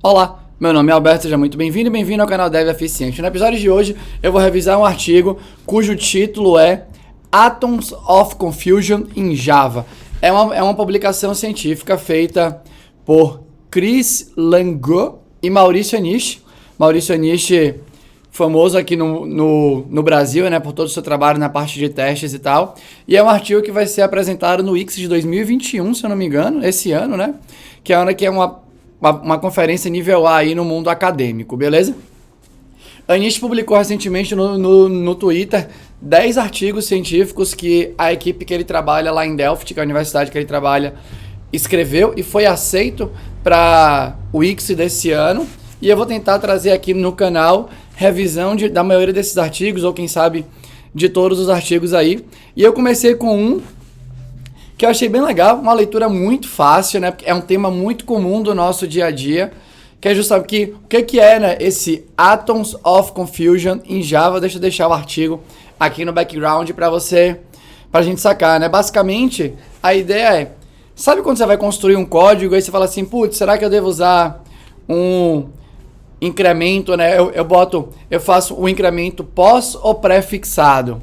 Olá, meu nome é Alberto, seja muito bem-vindo e bem-vindo ao canal Dev Eficiente. No episódio de hoje eu vou revisar um artigo cujo título é Atoms of Confusion in Java. É uma publicação científica feita por Chris Langau e Maurício Anish. Maurício Anish, famoso aqui no Brasil, né, por todo o seu trabalho na parte de testes e tal. E é um artigo que vai ser apresentado no ICS de 2021, se eu não me engano, esse ano, né? Que é uma conferência nível A aí no mundo acadêmico, beleza? Anish publicou recentemente no Twitter 10 artigos científicos que a equipe que ele trabalha lá em Delft, que é a universidade que ele trabalha, escreveu e foi aceito para o ICS desse ano. E eu vou tentar trazer aqui no canal revisão da maioria desses artigos, ou quem sabe de todos os artigos aí. E eu comecei com um que eu achei bem legal, uma leitura muito fácil, né? Porque é um tema muito comum do nosso dia a dia, que é justamente o que é, né, esse Atoms of Confusion em Java. Deixa eu deixar o artigo aqui no background pra gente sacar, né? Basicamente, a ideia é, sabe quando você vai construir um código e você fala assim, putz, será que eu devo usar um incremento, né? Eu faço o incremento pós ou pré-fixado.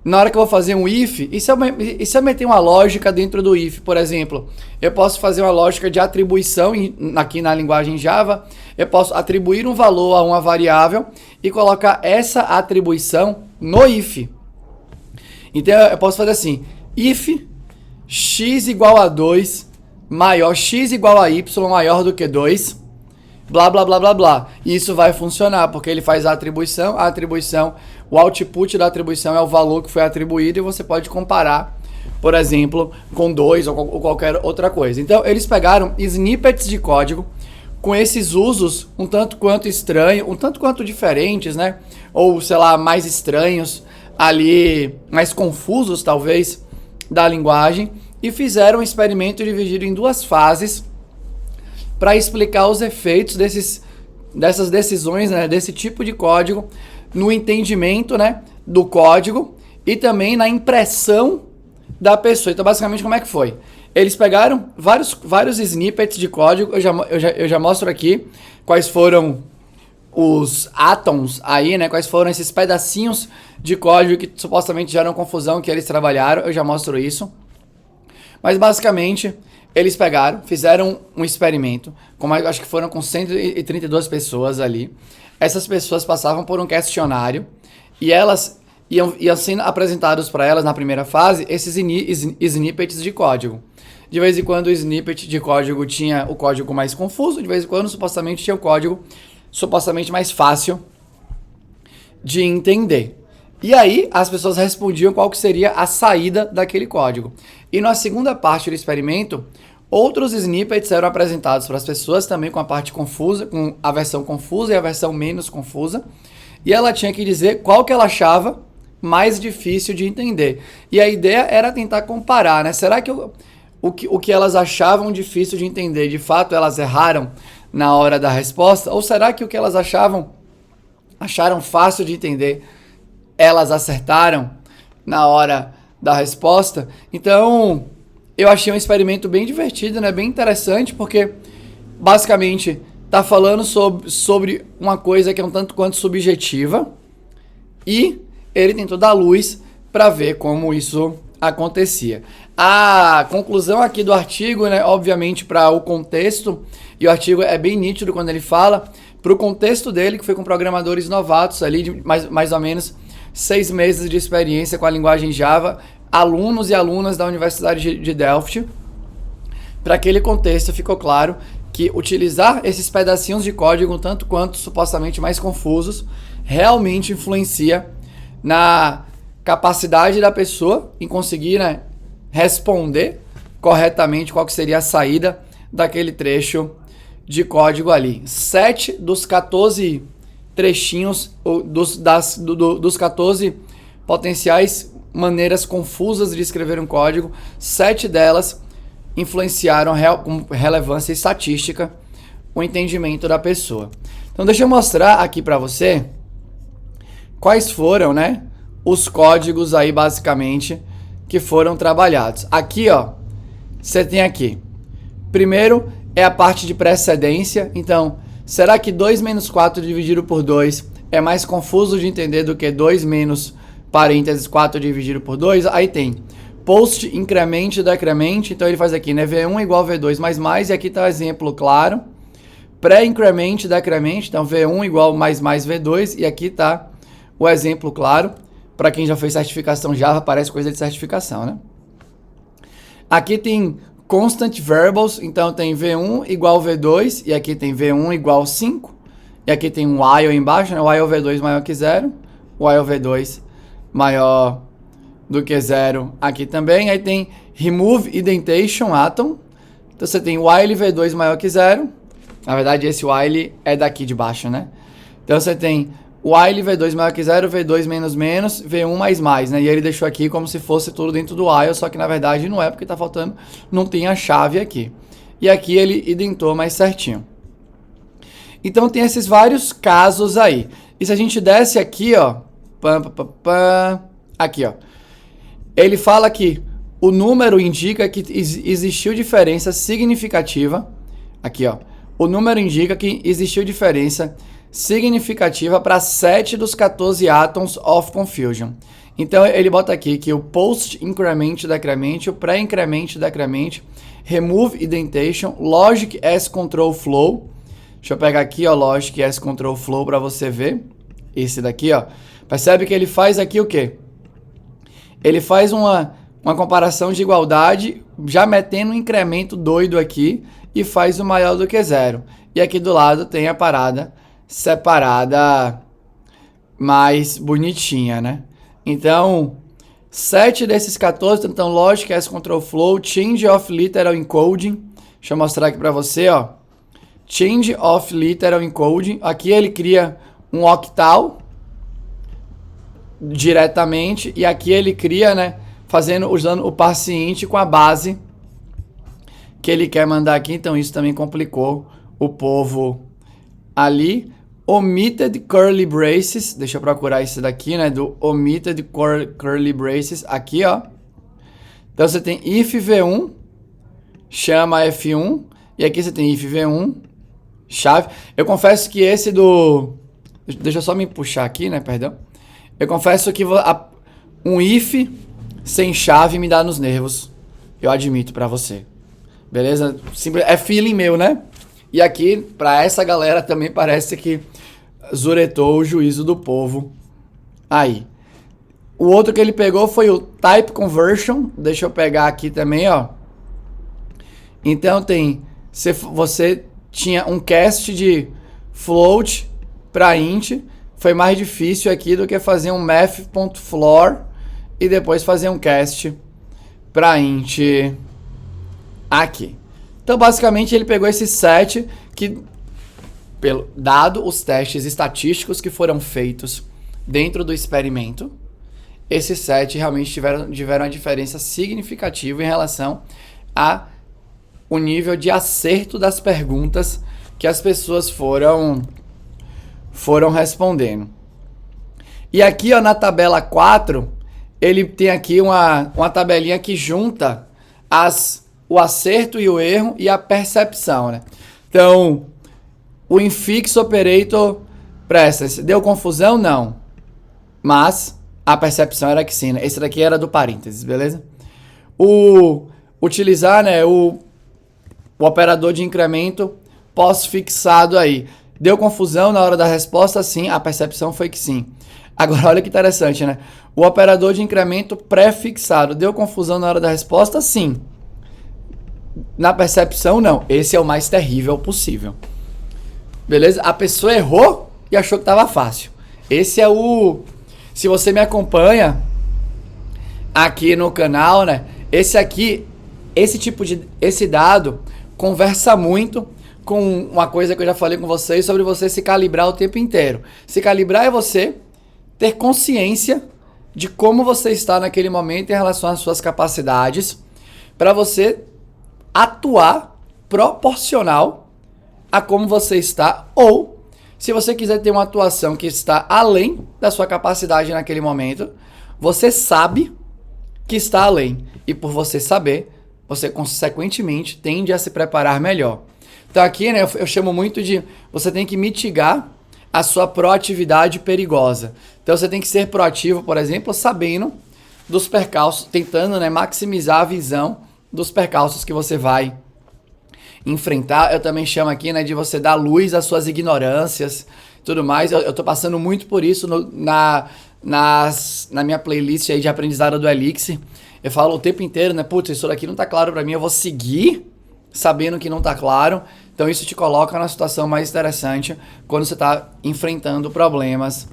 Na hora que eu vou fazer um if, e se eu meter uma lógica dentro do if, por exemplo, eu posso fazer uma lógica de atribuição aqui na linguagem Java, eu posso atribuir um valor a uma variável e colocar essa atribuição no if. Então eu posso fazer assim, if x igual a 2 maior x igual a y maior do que 2, blá, blá, blá, blá, blá. E isso vai funcionar, porque ele faz a atribuição, o output da atribuição é o valor que foi atribuído e você pode comparar, por exemplo, com 2 ou qualquer outra coisa. Então, eles pegaram snippets de código com esses usos um tanto quanto estranhos, um tanto quanto diferentes, né? Ou, sei lá, mais estranhos ali, mais confusos, talvez, da linguagem, e fizeram um experimento dividido em duas fases para explicar os efeitos dessas decisões, né, desse tipo de código no entendimento, né, do código e também na impressão da pessoa. Então, basicamente, como é que foi? Eles pegaram vários snippets de código, eu já mostro aqui quais foram os atoms aí, né, quais foram esses pedacinhos de código que supostamente geram confusão que eles trabalharam, eu já mostro isso. Mas, basicamente, eles pegaram, fizeram um experimento, acho que foram com 132 pessoas ali. Essas pessoas passavam por um questionário e elas iam sendo apresentados para elas na primeira fase esses snippets de código. De vez em quando o snippet de código tinha o código mais confuso, de vez em quando supostamente tinha o código supostamente mais fácil de entender. E aí as pessoas respondiam qual que seria a saída daquele código. E na segunda parte do experimento, outros snippets eram apresentados para as pessoas também com a parte confusa, com a versão confusa e a versão menos confusa. E ela tinha que dizer qual que ela achava mais difícil de entender. E a ideia era tentar comparar, né? Será que o que elas achavam difícil de entender, de fato elas erraram na hora da resposta? Ou será que o que elas acharam fácil de entender, elas acertaram na hora da resposta? Então, eu achei um experimento bem divertido, né? Bem interessante, porque basicamente está falando sobre uma coisa que é um tanto quanto subjetiva e ele tentou dar luz para ver como isso acontecia. A conclusão aqui do artigo, né? Obviamente para o contexto, e o artigo é bem nítido quando ele fala, para o contexto dele, que foi com programadores novatos ali, de mais ou menos 6 meses de experiência com a linguagem Java, alunos e alunas da Universidade de Delft. Para aquele contexto ficou claro que utilizar esses pedacinhos de código, tanto quanto supostamente mais confusos, realmente influencia na capacidade da pessoa em conseguir, né, responder corretamente qual que seria a saída daquele trecho de código ali. 7 dos 14 trechinhos, dos 14 potenciais maneiras confusas de escrever um código, 7 delas influenciaram com relevância estatística o entendimento da pessoa. Então deixa eu mostrar aqui para você quais foram, né, os códigos aí basicamente que foram trabalhados. Aqui, ó, você tem aqui. Primeiro, é a parte de precedência. Então, será que 2 menos 4 dividido por 2 é mais confuso de entender do que 2 menos parênteses 4 dividido por 2? Aí tem post, incremente, decremente. Então ele faz aqui, né? V1 igual V2 mais, e aqui está o exemplo claro. Pré-incremente, decremente. Então V1 igual mais V2, e aqui está o exemplo claro. Para quem já fez certificação Java, parece coisa de certificação, né? Aqui tem constant variables, então tem V1 igual V2, e aqui tem V1 igual 5, e aqui tem um while embaixo, né? While V2 maior que 0, while V2 maior do que 0 aqui também. Aí tem remove indentation atom, então você tem while V2 maior que 0, na verdade esse while é daqui de baixo, né? Então você tem while V2 maior que 0, V2 menos menos, V1 mais, né? E ele deixou aqui como se fosse tudo dentro do while, só que na verdade não é, porque tá faltando, não tem a chave aqui. E aqui ele identou mais certinho. Então tem esses vários casos aí. E se a gente desce aqui, ó, aqui, ó, ele fala que o número indica que existiu diferença significativa, aqui, ó, o número indica que existiu diferença significativa para 7 dos 14 atoms of confusion. Então ele bota aqui que o post increment decrement, o pré-increment decrement, remove indentation, logic as control flow. Deixa eu pegar aqui, ó, logic as control flow para você ver. Esse daqui, ó. Percebe que ele faz aqui o quê? Ele faz uma comparação de igualdade, já metendo um incremento doido aqui, e faz o maior do que 0. E aqui do lado tem a parada separada mais bonitinha, né? Então, 7 desses 14, então logic as control flow, change of literal encoding. Deixa eu mostrar aqui para você, ó. Change of literal encoding. Aqui ele cria um octal diretamente, e aqui ele cria, né, usando o parseInt com a base que ele quer mandar aqui. Então isso também complicou o povo ali. Omitted curly braces, deixa eu procurar esse daqui, né, do omitted curly braces, aqui, ó. Então você tem if v1 chama f1, e aqui você tem if v1 chave. Eu confesso que esse deixa eu só me puxar aqui, né, perdão. Eu confesso que um if sem chave me dá nos nervos, eu admito pra você. Beleza? É feeling meu, né? E aqui, pra essa galera também parece que zuretou o juízo do povo aí. O outro que ele pegou foi o type conversion. Deixa eu pegar aqui também, ó. Então você tinha um cast de float para int. Foi mais difícil aqui do que fazer um math.floor e depois fazer um cast para int aqui. Então, basicamente, ele pegou esses 7 que, dado os testes estatísticos que foram feitos dentro do experimento, esses 7 realmente tiveram uma diferença significativa em relação ao nível de acerto das perguntas que as pessoas foram respondendo. E aqui, ó, na tabela 4, ele tem aqui uma tabelinha que junta o acerto e o erro e a percepção, né? Então, o infix operator presence deu confusão? Não. Mas a percepção era que sim, né? Esse daqui era do parênteses, beleza? Utilizar, né, o operador de incremento pós-fixado aí. Deu confusão na hora da resposta? Sim. A percepção foi que sim. Agora, olha que interessante, né? O operador de incremento pré-fixado. Deu confusão na hora da resposta? Sim. Na percepção, não. Esse é o mais terrível possível. Beleza? A pessoa errou e achou que estava fácil. Esse é o... Se você me acompanha aqui no canal, né? Esse dado conversa muito com uma coisa que eu já falei com vocês sobre você se calibrar o tempo inteiro. Se calibrar é você ter consciência de como você está naquele momento em relação às suas capacidades, para você atuar proporcional a como você está, ou se você quiser ter uma atuação que está além da sua capacidade naquele momento, você sabe que está além, e por você saber, você consequentemente tende a se preparar melhor. Então aqui, né, eu chamo muito de você tem que mitigar a sua proatividade perigosa. Então você tem que ser proativo, por exemplo, sabendo dos percalços, tentando, né, maximizar a visão dos percalços que você vai enfrentar. Eu também chamo aqui, né, de você dar luz às suas ignorâncias, tudo mais. Eu tô passando muito por isso na minha playlist aí de aprendizado do Elixir. Eu falo o tempo inteiro, né, putz, isso daqui não tá claro pra mim, eu vou seguir sabendo que não tá claro. Então isso te coloca na situação mais interessante quando você tá enfrentando problemas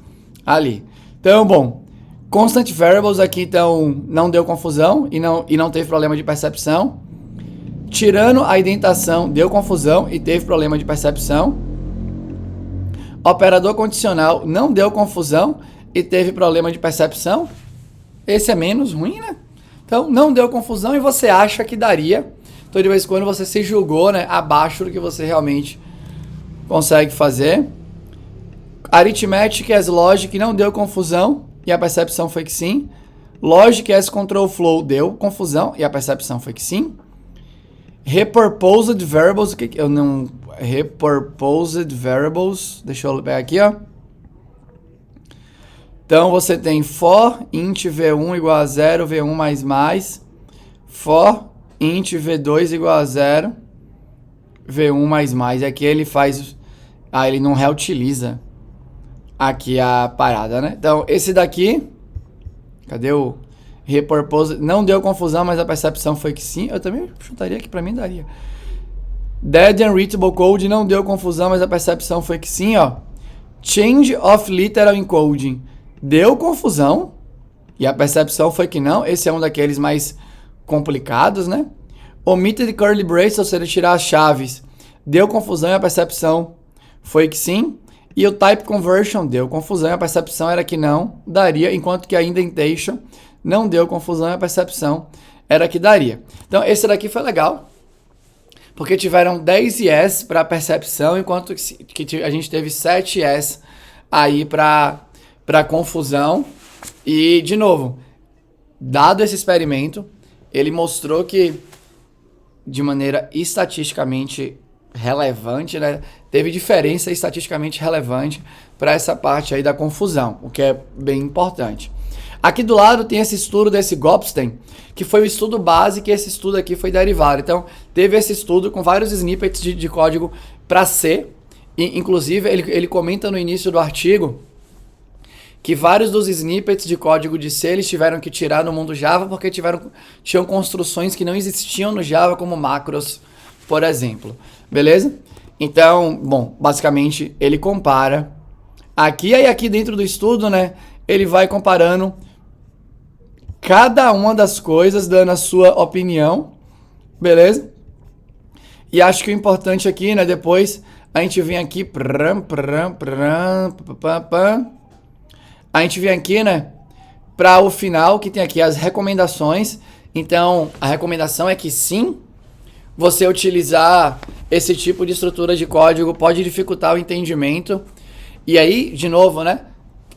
ali. Então, bom, constant variables aqui então não deu confusão e não teve problema de percepção. Tirando a indentação, deu confusão e teve problema de percepção. Operador condicional não deu confusão e teve problema de percepção. Esse é menos ruim, né? Então, não deu confusão e você acha que daria. Então, de vez em quando você se julgou, né, abaixo do que você realmente consegue fazer. Arithmetic as logic não deu confusão e a percepção foi que sim. Logic as control flow deu confusão e a percepção foi que sim. Repurposed variables, o que eu não... Repurposed variables, deixa eu pegar aqui, ó. Então, você tem for int v1 igual a 0, v1 mais mais. For int v2 igual a 0, v1 mais mais. E aqui ele faz... Ah, ele não reutiliza aqui a parada, né? Então, esse daqui... Cadê o... Repurpose, não deu confusão, mas a percepção foi que sim. Eu também chutaria que pra mim daria. Dead and Readable Code não deu confusão, mas a percepção foi que sim, ó. Change of Literal Encoding deu confusão e a percepção foi que não. Esse é um daqueles mais complicados, né? Omitted Curly Brace, ou seja, tirar as chaves, deu confusão e a percepção foi que sim. E o Type Conversion deu confusão e a percepção era que não daria, enquanto que a Indentation não deu confusão e a percepção era que daria. Então, esse daqui foi legal, porque tiveram 10 yes para percepção, enquanto que a gente teve 7 yes aí para confusão. E, de novo, dado esse experimento, ele mostrou que, de maneira estatisticamente relevante, né, teve diferença estatisticamente relevante para essa parte aí da confusão, o que é bem importante. Aqui do lado tem esse estudo desse Gopstein, que foi o estudo base, que esse estudo aqui foi derivado. Então, teve esse estudo com vários snippets de código para C. E, inclusive, ele comenta no início do artigo que vários dos snippets de código de C eles tiveram que tirar no mundo Java porque tinham construções que não existiam no Java, como macros, por exemplo. Beleza? Então, bom, basicamente, ele compara aqui e aqui dentro do estudo, né? Ele vai comparando cada uma das coisas, dando a sua opinião, beleza? E acho que o importante aqui, né, depois a gente vem aqui, a gente vem aqui, né, para o final, que tem aqui as recomendações. Então, a recomendação é que sim, você utilizar esse tipo de estrutura de código pode dificultar o entendimento. E aí, de novo, né,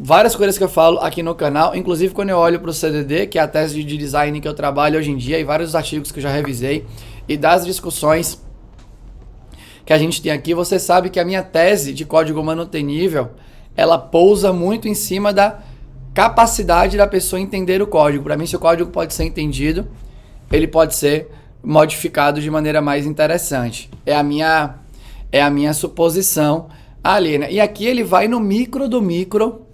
várias coisas que eu falo aqui no canal, inclusive quando eu olho para o CDD, que é a tese de design que eu trabalho hoje em dia, e vários artigos que eu já revisei, e das discussões que a gente tem aqui, você sabe que a minha tese de código manutenível, ela pousa muito em cima da capacidade da pessoa entender o código. Para mim, se o código pode ser entendido, ele pode ser modificado de maneira mais interessante. É a minha suposição ali, né? E aqui ele vai no micro do micro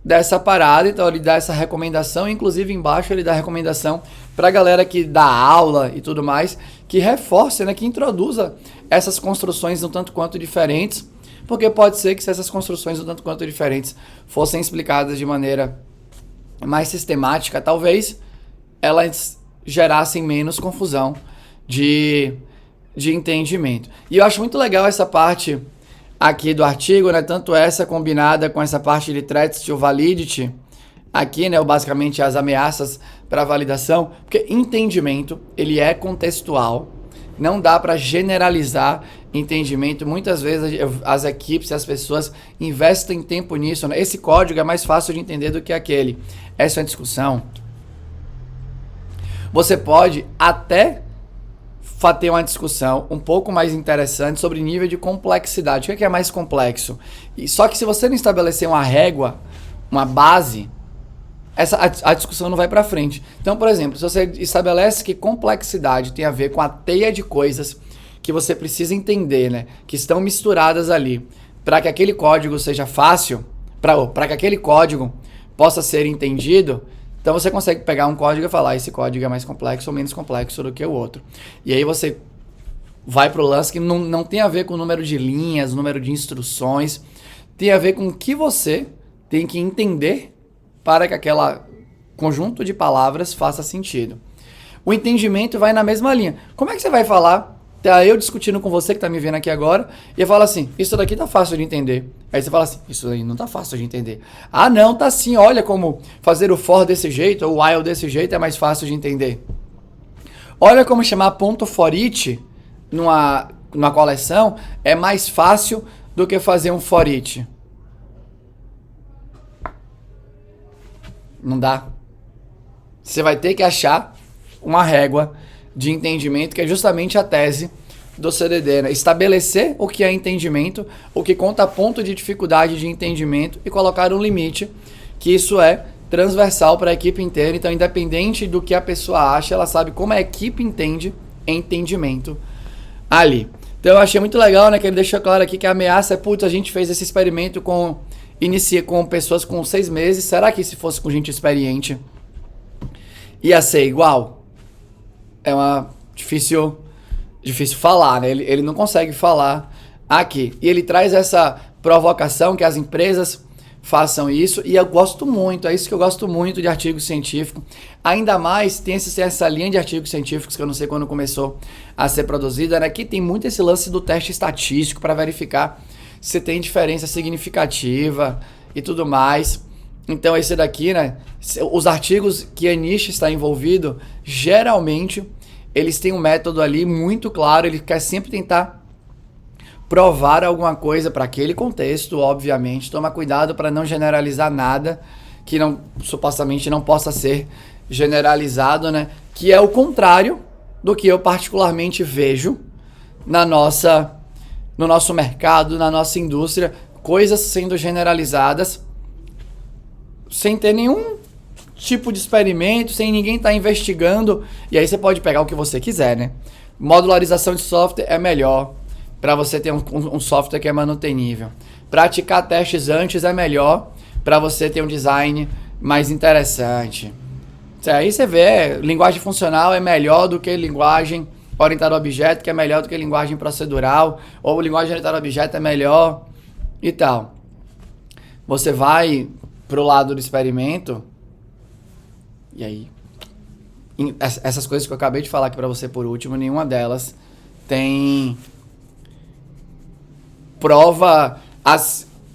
dessa parada, então ele dá essa recomendação, inclusive embaixo ele dá recomendação pra galera que dá aula e tudo mais, que reforce, né, que introduza essas construções um tanto quanto diferentes, porque pode ser que se essas construções um tanto quanto diferentes fossem explicadas de maneira mais sistemática, talvez elas gerassem menos confusão de entendimento. E eu acho muito legal essa parte aqui do artigo, né, tanto essa combinada com essa parte de threats to validity, aqui, né, basicamente as ameaças para validação, porque entendimento, ele é contextual, não dá para generalizar entendimento. Muitas vezes as equipes e as pessoas investem tempo nisso, né? Esse código é mais fácil de entender do que aquele. Essa é uma discussão. Você pode até ter uma discussão um pouco mais interessante sobre nível de complexidade. O que é mais complexo? Só que se você não estabelecer uma régua, uma base, a discussão não vai para frente. Então, por exemplo, se você estabelece que complexidade tem a ver com a teia de coisas que você precisa entender, né, que estão misturadas ali, para que aquele código seja fácil, para que aquele código possa ser entendido, então você consegue pegar um código e falar, esse código é mais complexo ou menos complexo do que o outro. E aí você vai para o lance que não tem a ver com o número de linhas, o número de instruções, tem a ver com o que você tem que entender para que aquele conjunto de palavras faça sentido. O entendimento vai na mesma linha. Como é que você vai falar? Tá eu discutindo com você que tá me vendo aqui agora, e eu falo assim, isso daqui tá fácil de entender. Aí você fala assim, isso aí não tá fácil de entender. Ah não, tá sim, olha como fazer o for desse jeito, ou o while desse jeito é mais fácil de entender. Olha como chamar ponto for each numa coleção é mais fácil do que fazer um for each. Não dá. Você vai ter que achar uma régua de entendimento, que é justamente a tese do CDD, né? Estabelecer o que é entendimento, o que conta ponto de dificuldade de entendimento e colocar um limite, que isso é transversal para a equipe inteira. Então, independente do que a pessoa acha, ela sabe como a equipe entende entendimento ali. Então, eu achei muito legal, né, que ele deixou claro aqui que a ameaça é, putz, a gente fez esse experimento com pessoas com 6 meses, será que se fosse com gente experiente ia ser igual? É uma difícil falar, né? Ele não consegue falar aqui. E ele traz essa provocação que as empresas façam isso, e eu gosto muito, é isso que eu gosto muito de artigo científico. Ainda mais tem essa linha de artigos científicos que eu não sei quando começou a ser produzida, né? Que tem muito esse lance do teste estatístico para verificar se tem diferença significativa e tudo mais. Então esse daqui, né, os artigos que a niche está envolvido, geralmente eles têm um método ali muito claro, ele quer sempre tentar provar alguma coisa para aquele contexto, obviamente. Toma cuidado para não generalizar nada que supostamente não possa ser generalizado, né? Que é o contrário do que eu particularmente vejo no nosso mercado, na nossa indústria, coisas sendo generalizadas sem ter nenhum tipo de experimento, sem ninguém estar investigando, e aí você pode pegar o que você quiser, né? Modularização de software é melhor para você ter um software que é manutenível. Praticar testes antes é melhor para você ter um design mais interessante. Aí você vê, linguagem funcional é melhor do que linguagem orientada a objeto, que é melhor do que linguagem procedural, ou linguagem orientada a objeto é melhor e tal. Você vai pro lado do experimento, e aí essas coisas que eu acabei de falar aqui para você por último, nenhuma delas tem prova,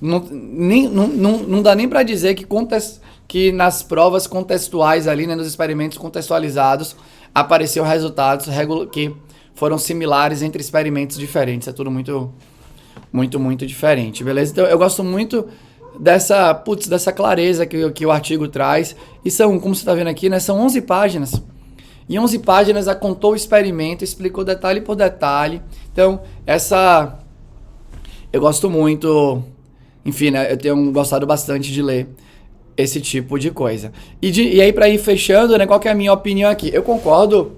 não dá nem para dizer que nas provas contextuais ali, né, nos experimentos contextualizados, apareceu resultados que foram similares entre experimentos diferentes. É tudo muito, muito, muito diferente, beleza? Então eu gosto muito dessa clareza que o artigo traz. E são, como você está vendo aqui, né, são 11 páginas. Em 11 páginas ela contou o experimento, explicou detalhe por detalhe. Então, eu gosto muito, enfim, né, eu tenho gostado bastante de ler esse tipo de coisa. E aí, para ir fechando, né, qual que é a minha opinião aqui? Eu concordo,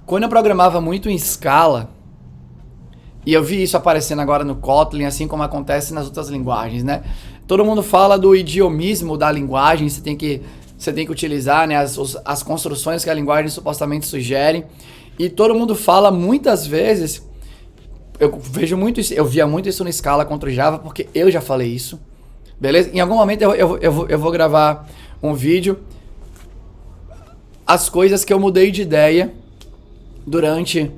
quando eu programava muito em Scala, e eu vi isso aparecendo agora no Kotlin, assim como acontece nas outras linguagens, né? Todo mundo fala do idiomismo da linguagem, você tem que utilizar, né, as construções que a linguagem supostamente sugere, e todo mundo fala muitas vezes, eu vejo muito isso, eu via muito isso no Scala contra o Java, porque eu já falei isso, beleza? Em algum momento eu vou gravar um vídeo, as coisas que eu mudei de ideia durante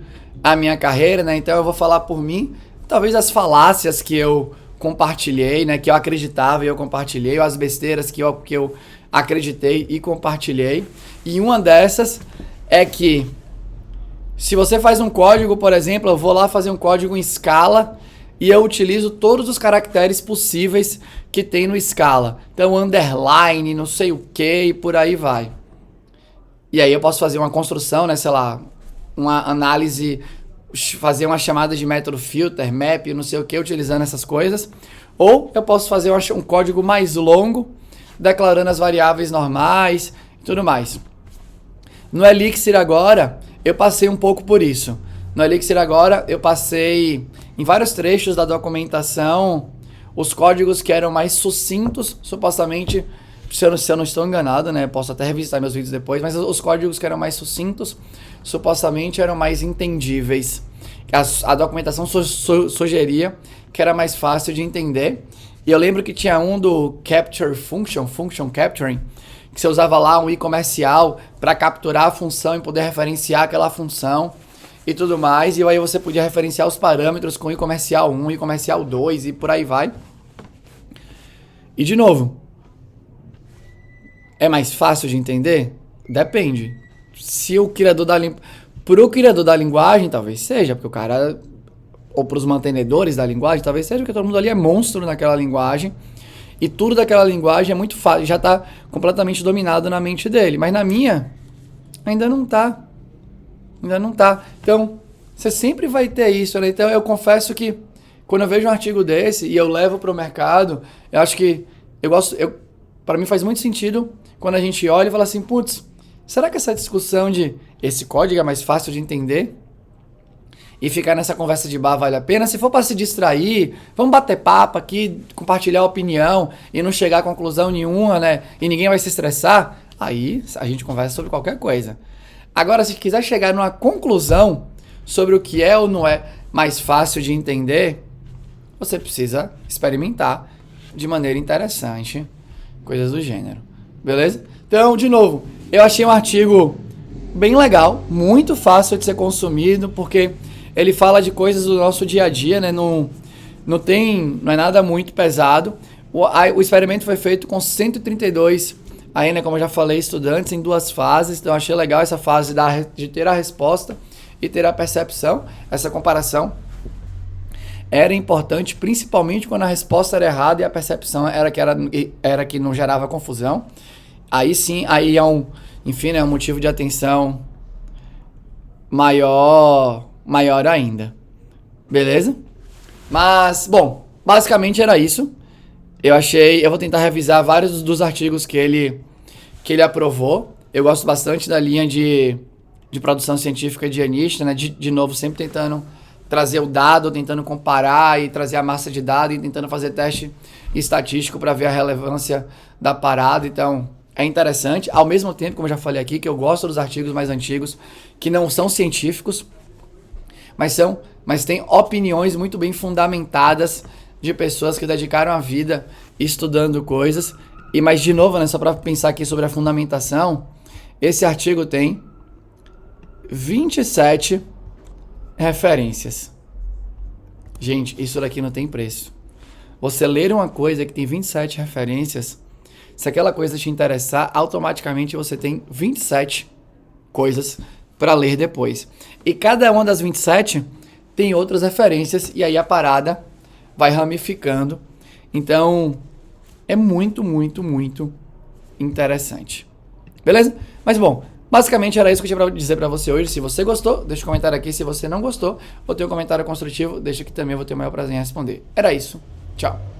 a minha carreira, né? Então eu vou falar por mim, talvez as falácias que eu compartilhei, né, que eu acreditava e eu compartilhei, ou as besteiras que eu acreditei e compartilhei. E uma dessas é que se você faz um código, por exemplo, eu vou lá fazer um código em Scala e eu utilizo todos os caracteres possíveis que tem no Scala. Então, underline, não sei o que e por aí vai. E aí eu posso fazer uma construção, né, sei lá, uma análise, fazer uma chamada de método filter, map, não sei o que, utilizando essas coisas. Ou eu posso fazer um código mais longo, declarando as variáveis normais e tudo mais. No Elixir agora, eu passei um pouco por isso. No Elixir agora, eu passei em vários trechos da documentação os códigos que eram mais sucintos, supostamente, se eu não estou enganado, né? Posso até revisitar meus vídeos depois, mas os códigos que eram mais sucintos, supostamente eram mais entendíveis. A documentação sugeria que era mais fácil de entender. E eu lembro que tinha um do Capture Function Capturing, que você usava lá um i comercial para capturar a função e poder referenciar aquela função e tudo mais. E aí você podia referenciar os parâmetros com i comercial 1, i comercial 2 e por aí vai. E de novo, é mais fácil de entender? Depende. Se o criador pro criador da linguagem, talvez seja, porque o cara, ou para os mantenedores da linguagem, talvez seja, porque todo mundo ali é monstro naquela linguagem. E tudo daquela linguagem é muito fácil, já está completamente dominado na mente dele. Mas na minha, ainda não está. Ainda não está. Então, você sempre vai ter isso, né? Então, eu confesso que quando eu vejo um artigo desse e eu levo para o mercado, eu acho que para mim faz muito sentido quando a gente olha e fala assim, putz, será que essa discussão de esse código é mais fácil de entender? E ficar nessa conversa de bar vale a pena? Se for para se distrair, vamos bater papo aqui, compartilhar opinião e não chegar a conclusão nenhuma, né? E ninguém vai se estressar, aí a gente conversa sobre qualquer coisa. Agora, se quiser chegar numa conclusão sobre o que é ou não é mais fácil de entender, você precisa experimentar de maneira interessante, coisas do gênero. Beleza? Então, de novo, eu achei um artigo bem legal, muito fácil de ser consumido, porque ele fala de coisas do nosso dia a dia, né? Não é nada muito pesado. O experimento foi feito com 132, aí, né, como eu já falei, estudantes em 2 fases. Então eu achei legal essa fase de ter a resposta e ter a percepção. Essa comparação era importante, principalmente quando a resposta era errada e a percepção era que não gerava confusão. Aí sim, aí é um motivo de atenção maior ainda. Beleza? Mas, bom, basicamente era isso. Eu vou tentar revisar vários dos artigos que ele aprovou. Eu gosto bastante da linha de produção científica de Anish, né? De novo, sempre tentando trazer o dado, tentando comparar e trazer a massa de dados e tentando fazer teste estatístico para ver a relevância da parada. Então, é interessante. Ao mesmo tempo, como eu já falei aqui, que eu gosto dos artigos mais antigos, que não são científicos, mas tem opiniões muito bem fundamentadas de pessoas que dedicaram a vida estudando coisas. Mas, de novo, né, só para pensar aqui sobre a fundamentação, esse artigo tem 27 referências. Gente, isso daqui não tem preço. Você ler uma coisa que tem 27 referências, se aquela coisa te interessar, automaticamente você tem 27 coisas para ler depois. E cada uma das 27 tem outras referências e aí a parada vai ramificando. Então, é muito, muito, muito interessante. Beleza? Mas bom, basicamente era isso que eu tinha para dizer para você hoje. Se você gostou, deixa um comentário aqui. Se você não gostou, ou tem um comentário construtivo, deixa que também eu vou ter o maior prazer em responder. Era isso. Tchau.